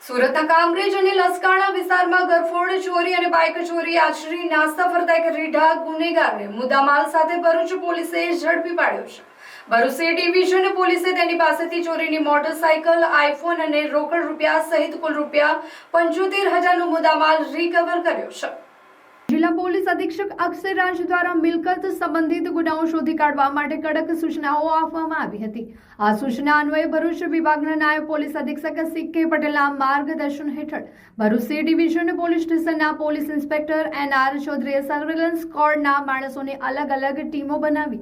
સુરતના કામરેજ અને લસકાણા વિસ્તારમાં ગરફોડ ચોરી અને બાઇક ચોરી આચરી નાસ્તા ફરતા એક રીઢા ગુનેગારને મુદ્દામાલ સાથે ભરૂચ પોલીસે ઝડપી પાડ્યો છે. ભરૂચ સી ડિવિઝન પોલીસે તેની પાસેથી ચોરીની મોટરસાઇકલ, આઈફોન અને રોકડ રૂપિયા સહિત કુલ રૂપિયા 75,000નો મુદ્દામાલ રિકવર કર્યો છે. જિલ્લા પોલીસ અધિક્ષક અક્ષય રાજ દ્વારા મિલકત સંબંધિત ગુનાઓ શોધી કાઢવા માટે કડક સૂચનાઓ આપવામાં આવી હતી. આ સૂચના અન્વયે ભરૂચ વિભાગના નાયબ પોલીસ અધિક્ષક સી.કે. પટેલના માર્ગદર્શન હેઠળ ભરૂચ સી ડિવિઝન પોલીસ સ્ટેશનના પોલીસ ઇન્સ્પેક્ટર એન.આર. ચૌધરીએ સર્વેલન્સ સ્ક્વોડના માણસોને અલગ અલગ ટીમો બનાવી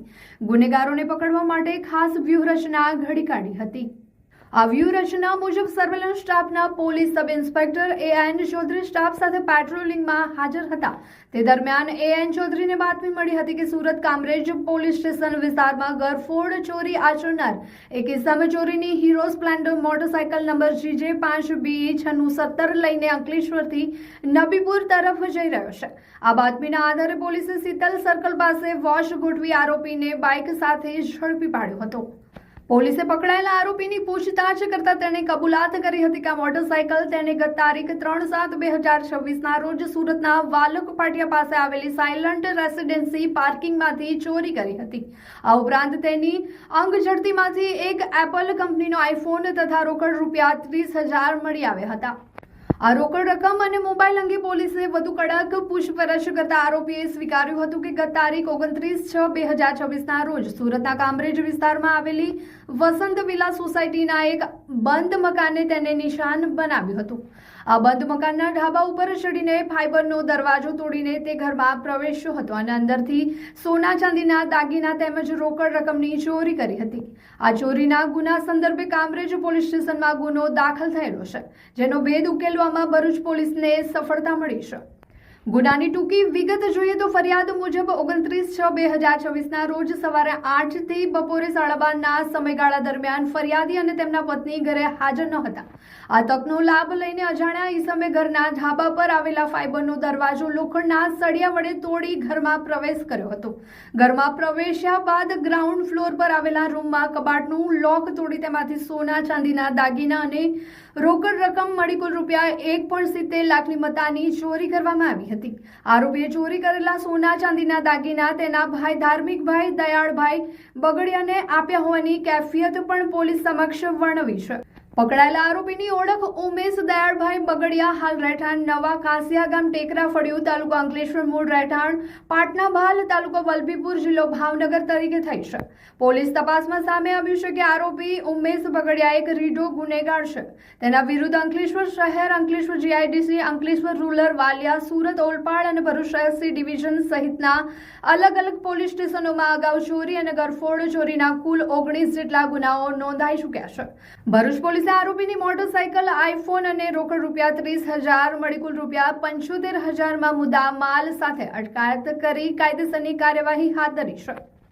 ગુનેગારોને પકડવા માટે ખાસ વ્યૂહરચના ઘડી કાઢી હતી. આ વ્યૂહરચના મુજબ સર્વેલન્સ સ્ટાફના police sub inspector A N. Chaudhary staff સાથે પેટ્રોલિંગમાં હાજર હતા. તે દરમિયાન એ.એન. ચૌધરીને બાતમી મળી હતી કે સુરત કામરેજ પોલીસ સ્ટેશન વિસ્તારમાં ગરફોડ ચોરી આચરનાર એક ઇસમ ચોરીની hero Splendor motorcycle number GJ5B617 લઈને અંકલેશ્વરથી નબીપુર તરફ જઈ રહ્યો છે. આ બાતમીના આધારે પોલીસે શીતલ સર્કલ પાસે વોચ ગોઠવી આરોપીને બાઇક સાથે ઝડપી પાડ્યો હતો. પોલીસે પકડાયેલા આરોપીની પૂછતાછ કરતા તેણે કબૂલાત કરી હતી કે આ મોટરસાઇકલ તેને ગત તારીખ 3/7/2026ના રોજ સુરતના વાલક પાટિયા પાસે આવેલી સાયલન્ટ રેસિડેન્સી પાર્કિંગમાંથી ચોરી કરી હતી. આ ઉપરાંત તેની અંગઝડતીમાંથી એક એપલ કંપનીનો આઈફોન તથા રોકડ રૂપિયા 30,000 મળી આવ્યા હતા. આ રોકડ રકમ અને મોબાઈલ અંગે પોલીસે વધુ કડક પૂછપરછ કરતા આરોપીએ સ્વીકાર્યું હતું કે ગત તારીખ 29/6/2026ના રોજ સુરતના કામરેજ વિસ્તારમાં આવેલી વસંત વિલા સોસાયટીના એક બંધ મકાનને તેને નિશાન બનાવ્યું હતું. આ બંધ મકાનના ઢાબા ઉપર ચડીને ફાઇબરનો દરવાજો તોડીને તે ઘરમાં પ્રવેશ્યો હતો અને અંદરથી સોના ચાંદીના દાગીના તેમજ રોકડ રકમની ચોરી કરી હતી. આ ચોરીના ગુના સંદર્ભે કામરેજ પોલીસ સ્ટેશનમાં ગુનો દાખલ થયેલો છે, જેનો ભેદ ઉકેલવામાં ભરૂચ પોલીસને સફળતા મળી છે. ગુનાની ટૂંકી વિગત જોઈએ તો ફરિયાદ મુજબ 29/6/2026ના રોજ સવારે 8 થી બપોરે 12:30ના સમયગાળા દરમિયાન ફરિયાદી અને તેમના પત્ની ઘરે હાજર ન હતા. આ તકનો લાભ લઈને અજાણ્યા ઈસમે ઘરના ધાબા પર આવેલા ફાઇબરનો દરવાજો લોખંડના સળિયા વડે તોડી ઘરમાં પ્રવેશ કર્યો હતો. ઘરમાં પ્રવેશ્યા બાદ ગ્રાઉન્ડ ફ્લોર પર આવેલા રૂમમાં કબાટનું લોક તોડી તેમાંથી સોના ચાંદીના દાગીના અને રોકડ રકમ મળી કુલ રૂપિયા 1.70 લાખની મત્તાની ચોરી કરવામાં આવી હતી. આરોપીએ ચોરી કરેલા સોના ચાંદીના દાગીના તેના ભાઈ ધાર્મિકભાઈ દયાળભાઈ બગડિયાને આપ્યા હોવાની કેફિયત પણ પોલીસ સમક્ષ વર્ણવી છે. પકડાયેલા આરોપીની ઓળખ ઉમેશ દયાળભાઈ બગડિયા, હાલ રહેઠાણ નવા કાસિયા ગામ, ટેકરા ફળિયું, તાલુકો અંકલેશ્વર, મૂળ રહેઠાણ પાટના ભાલ, તાલુકો વલભીપુર, જિલ્લો ભાવનગર તરીકે થઈ છે. પોલીસ તપાસમાં સામે આવ્યું છે કે આરોપી ઉમેશ બગડિયા એક રીઢો ગુનેગાર છે. તેના વિરુદ્ધ અંકલેશ્વર શહેર, અંકલેશ્વર GIDC, અંકલેશ્વર રૂરલ, વાલિયા, સુરત, ઓલપાડ અને ભરૂચ શહેર સી ડિવિઝન સહિતના અલગ અલગ પોલીસ સ્ટેશનોમાં અગાઉ ચોરી અને ગરફોડ ચોરીના કુલ 19 જેટલા ગુનાઓ નોંધાઈ ચૂક્યા છે. ભરૂચ પોલીસે આરોપીની મોટરસાઇકલ, આઈફોન અને રોકડ રૂપિયા 30,000 મળી કુલ રૂપિયા 75,000માં મુદ્દા માલ સાથે અટકાયત કરી કાયદેસરની કાર્યવાહી હાથ ધરી છે.